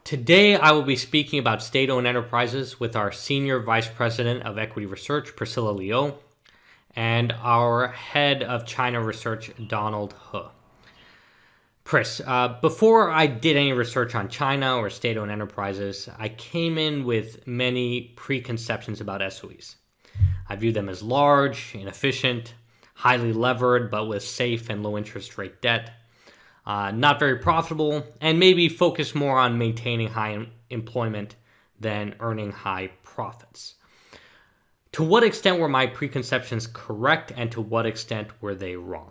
Today, I will be speaking about state owned enterprises with our Senior Vice President of Equity Research, Priscilla Liu, and our Head of China Research, Donald He. Pris, before I did any research on China or state owned enterprises, I came in with many preconceptions about SOEs. I view them as large, inefficient, highly levered, but with safe and low interest rate debt, not very profitable, and maybe focus more on maintaining high employment than earning high profits. To what extent were my preconceptions correct, and to what extent were they wrong?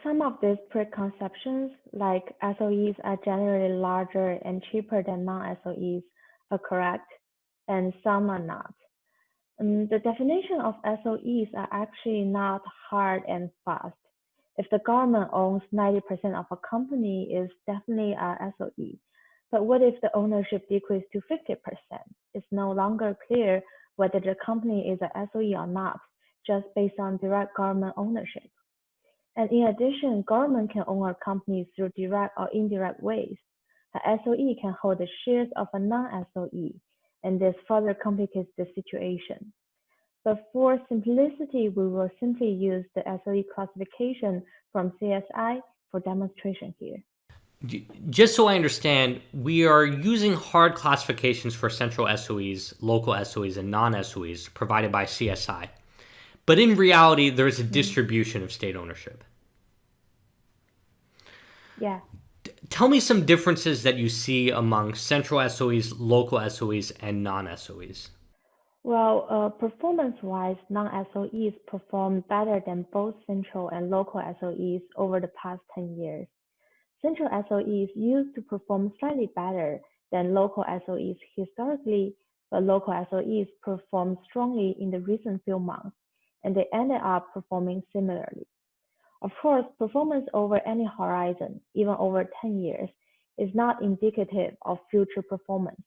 Some of these preconceptions, like SOEs are generally larger and cheaper than non-SOEs, are correct, and some are not. The definition of SOEs are actually not hard and fast. If the government owns 90% of a company, it's definitely a SOE. But what if the ownership decreased to 50%? It's no longer clear whether the company is a SOE or not, just based on direct government ownership. And in addition, government can own a company through direct or indirect ways. A SOE can hold the shares of a non-SOE, and this further complicates the situation. But for simplicity, we will simply use the SOE classification from CSI for demonstration here. Just so I understand, we are using hard classifications for central SOEs, local SOEs, and non SOEs provided by CSI. But in reality, there's a Mhm. distribution of state ownership. Yeah. Tell me some differences that you see among central SOEs, local SOEs, and non SOEs. Performance-wise, non-SOEs perform better than both central and local SOEs over the past 10 years. Central SOEs used to perform slightly better than local SOEs historically, but local SOEs performed strongly in the recent few months, and they ended up performing similarly. Of course, performance over any horizon, even over 10 years, is not indicative of future performance,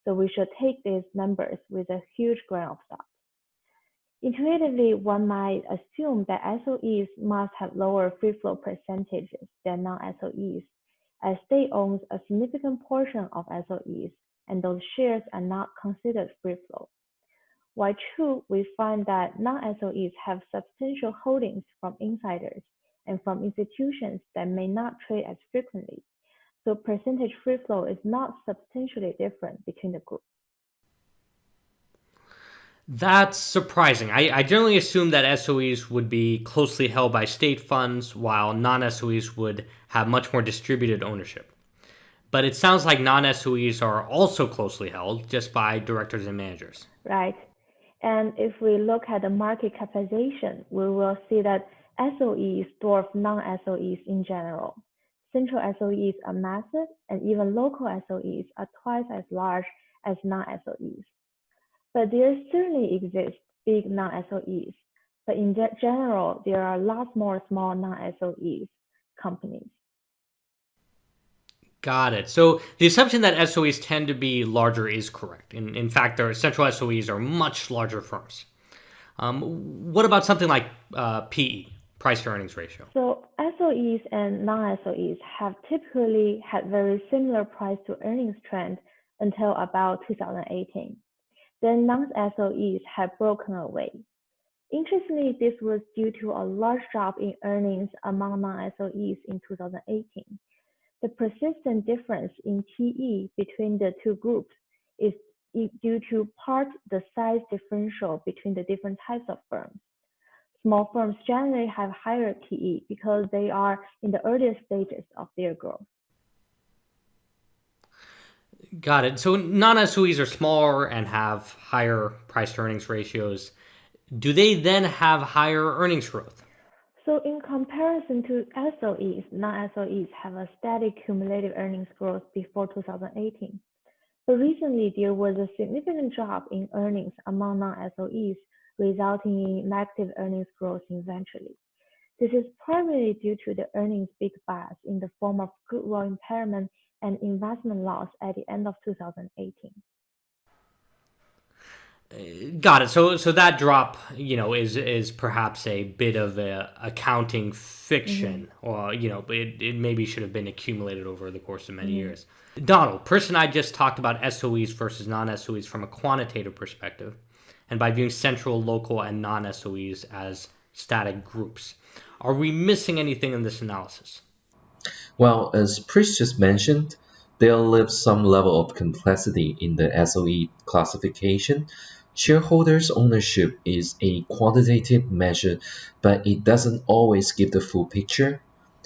so we should take these numbers with a huge grain of salt. Intuitively, one might assume that SOEs must have lower free float percentages than non-SOEs, as state owns a significant portion of SOEs, and those shares are not considered free float. While true, we find that non-SOEs have substantial holdings from insiders and from institutions that may not trade as frequently, so percentage free float is not substantially different between the groups. That's surprising. I generally assume that SOEs would be closely held by state funds, while non SOEs would have much more distributed ownership. But it sounds like non SOEs are also closely held just by directors and managers. Right? And if we look at the market capitalization, we will see that SOEs dwarf non-SOEs in general. Central SOEs are massive, and even local SOEs are twice as large as non-SOEs. But there certainly exist big non-SOEs, but in general, there are lots more small non-SOEs companies. Got it. So the assumption that SOEs tend to be larger is correct. In fact, their central SOEs are much larger firms. What about something like PE, price to earnings ratio? So SOEs and non-SOEs have typically had very similar price to earnings trend until about 2018. Then non-SOEs have broken away. Interestingly, this was due to a large drop in earnings among non-SOEs in 2018. The persistent difference in PE between the two groups is due to part the size differential between the different types of firms. Small firms generally have higher PE because they are in the earlier stages of their growth. Got it. So non SOEs are smaller and have higher price to earnings ratios. Do they then have higher earnings growth? So in comparison to SOEs, non-SOEs have a steady cumulative earnings growth before 2018. But recently, there was a significant drop in earnings among non-SOEs, resulting in negative earnings growth eventually. This is primarily due to the earnings big bust in the form of goodwill impairment and investment loss at the end of 2018. Got it. So that drop, is perhaps a bit of a accounting Mm-hmm. fiction, or it maybe should have been accumulated over the course of many Mm-hmm. years. Donald, Pris and I just talked about SOEs versus non-SOEs from a quantitative perspective, and by viewing central, local, and non-SOEs as static groups. Are we missing anything in this analysis? Well, as Priest just mentioned, there lives some level of complexity in the SOE classification. Shareholders' ownership is a quantitative measure, but it doesn't always give the full picture.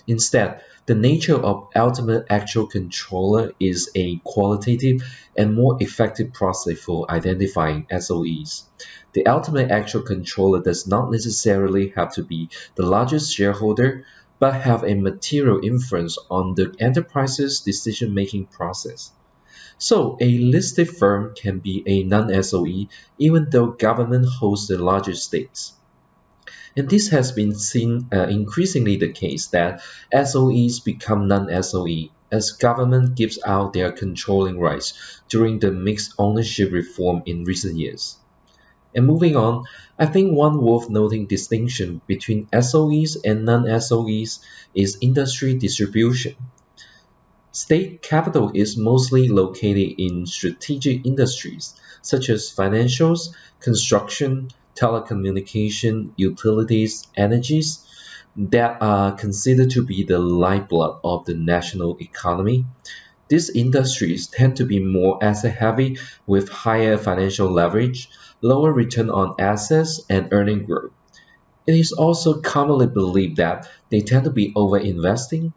Instead, the nature of ultimate actual controller is a qualitative and more effective process for identifying SOEs. The ultimate actual controller does not necessarily have to be the largest shareholder, but have a material influence on the enterprise's decision-making process. So, a listed firm can be a non-SOE even though government holds the largest stakes. And this has been seen increasingly the case that SOEs become non-SOE as government gives out their controlling rights during the mixed ownership reform in recent years. And moving on, I think one worth noting distinction between SOEs and non-SOEs is industry distribution. State capital is mostly located in strategic industries such as financials, construction, telecommunication, utilities, energies that are considered to be the lifeblood of the national economy. These industries tend to be more asset heavy with higher financial leverage, lower return on assets, and earning growth. It is also commonly believed that they tend to be over investing.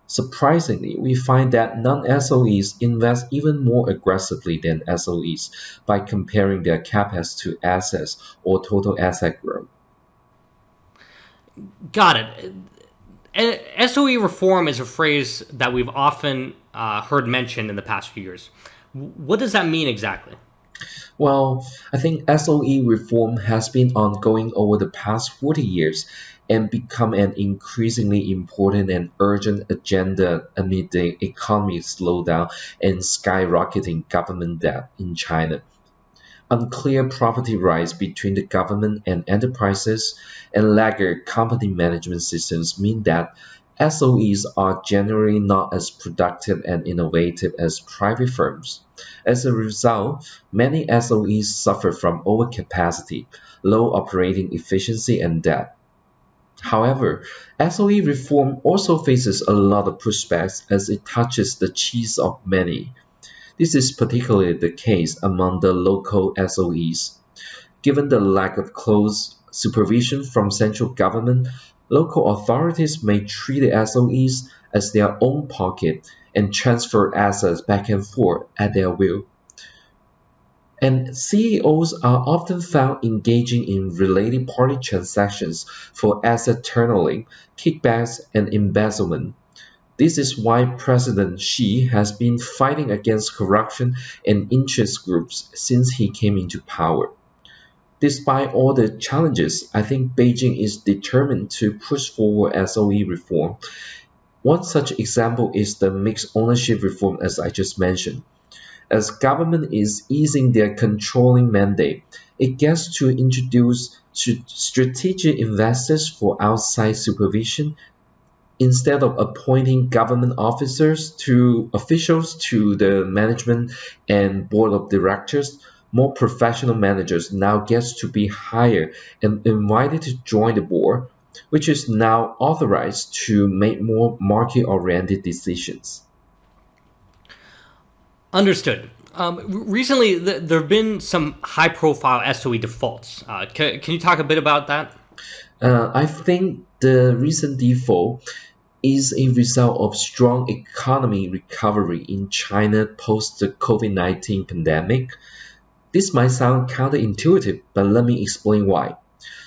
Surprisingly, we find that non-SOEs invest even more aggressively than SOEs by comparing their capex to assets or total asset growth. Got it. SOE reform is a phrase that we've often heard mentioned in the past few years. What does that mean exactly? Well, I think SOE reform has been ongoing over the past 40 years and become an increasingly important and urgent agenda amid the economic slowdown and skyrocketing government debt in China. Unclear property rights between the government and enterprises and laggard company management systems mean that SOEs are generally not as productive and innovative as private firms. As a result, many SOEs suffer from overcapacity, low operating efficiency, and debt. However, SOE reform also faces a lot of pushbacks as it touches the cheese of many. This is particularly the case among the local SOEs. Given the lack of close supervision from central government, local authorities may treat the SOEs as their own pocket and transfer assets back and forth at their will. And CEOs are often found engaging in related party transactions for asset turnover, kickbacks, and embezzlement. This is why President Xi has been fighting against corruption and interest groups since he came into power. Despite all the challenges, I think Beijing is determined to push forward SOE reform. One such example is the mixed ownership reform, as I just mentioned. As government is easing their controlling mandate, it gets to introduce strategic investors for outside supervision instead of appointing government officials to the management and board of directors, more professional managers now gets to be hired and invited to join the board, which is now authorized to make more market-oriented decisions. Understood. Recently, there have been some high-profile SOE defaults. Can you talk a bit about that? I think the recent default is a result of strong economy recovery in China post the COVID-19 pandemic. This might sound counterintuitive, but let me explain why.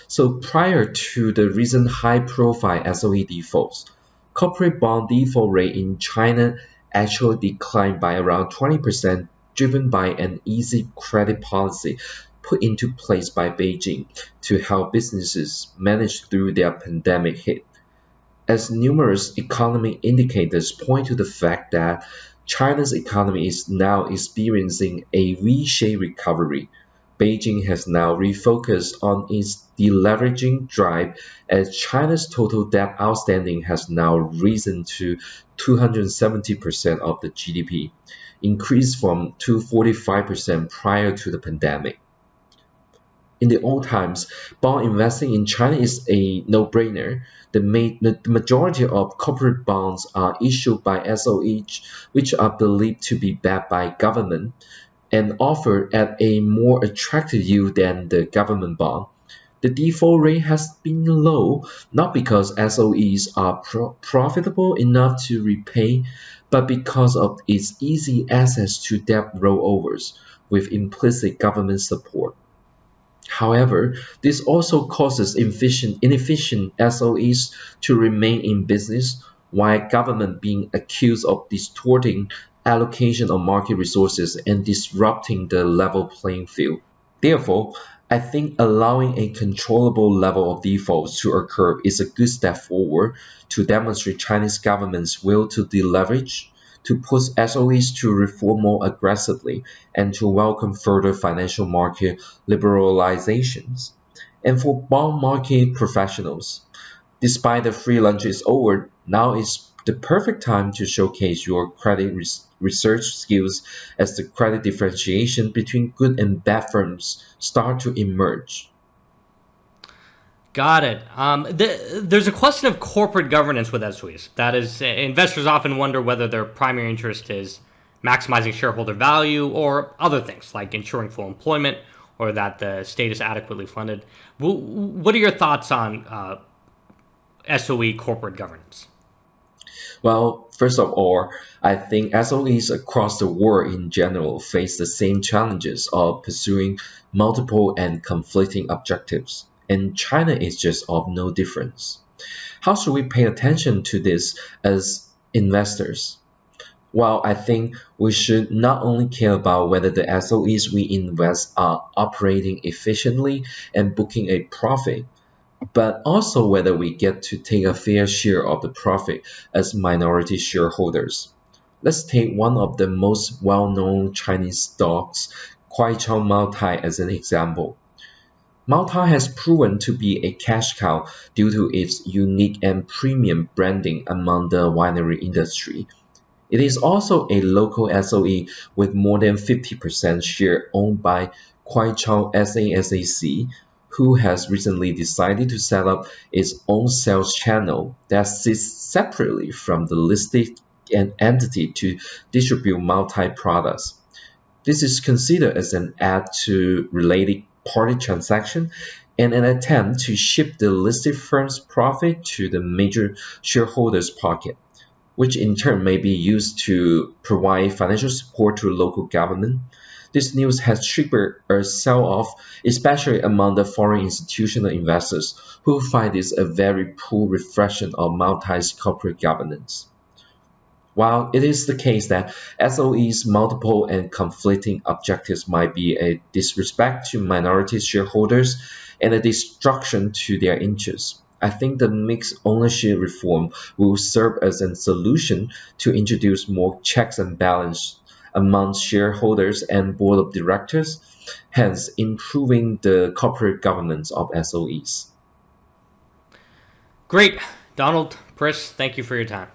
So prior to the recent high-profile SOE defaults, corporate bond default rate in China actually declined by around 20%, driven by an easy credit policy put into place by Beijing to help businesses manage through their pandemic hit. As numerous economic indicators point to the fact that China's economy is now experiencing a V-shaped recovery, Beijing has now refocused on its deleveraging drive as China's total debt outstanding has now risen to 270% of the GDP, increased from 245% prior to the pandemic. In the old times, bond investing in China is a no-brainer. The majority of corporate bonds are issued by SOEs, which are believed to be backed by government and offered at a more attractive yield than the government bond. The default rate has been low, not because SOEs are profitable enough to repay, but because of its easy access to debt rollovers with implicit government support. However, this also causes inefficient SOEs to remain in business, while government being accused of distorting allocation of market resources and disrupting the level playing field. Therefore, I think allowing a controllable level of defaults to occur is a good step forward to demonstrate Chinese government's will to deleverage, to push SOEs to reform more aggressively, and to welcome further financial market liberalizations. And for bond market professionals, despite the free lunch is over, now is the perfect time to showcase your credit research skills as the credit differentiation between good and bad firms start to emerge. Got it. There's a question of corporate governance with SOEs. That is, investors often wonder whether their primary interest is maximizing shareholder value or other things like ensuring full employment or that the state is adequately funded. What are your thoughts on SOE corporate governance? Well, first of all, I think SOEs across the world in general face the same challenges of pursuing multiple and conflicting objectives, and China is just of no difference. How should we pay attention to this as investors? Well, I think we should not only care about whether the SOEs we invest are operating efficiently and booking a profit, but also whether we get to take a fair share of the profit as minority shareholders. Let's take one of the most well-known Chinese stocks, Kuaichao Maotai, as an example. Maotai has proven to be a cash cow due to its unique and premium branding among the winery industry. It is also a local SOE with more than 50% share owned by Kuaichao SASAC, who has recently decided to set up its own sales channel that sits separately from the listed entity to distribute multi-products. This is considered as an add to related party transaction and an attempt to shift the listed firm's profit to the major shareholders' pocket, which in turn may be used to provide financial support to local government. This news has triggered a sell-off, especially among the foreign institutional investors who find this a very poor reflection of Malta's corporate governance. While it is the case that SOE's multiple and conflicting objectives might be a disrespect to minority shareholders and a destruction to their interests, I think the mixed ownership reform will serve as a solution to introduce more checks and balance among shareholders and board of directors, hence improving the corporate governance of SOEs. Great. Donald, Pris, thank you for your time.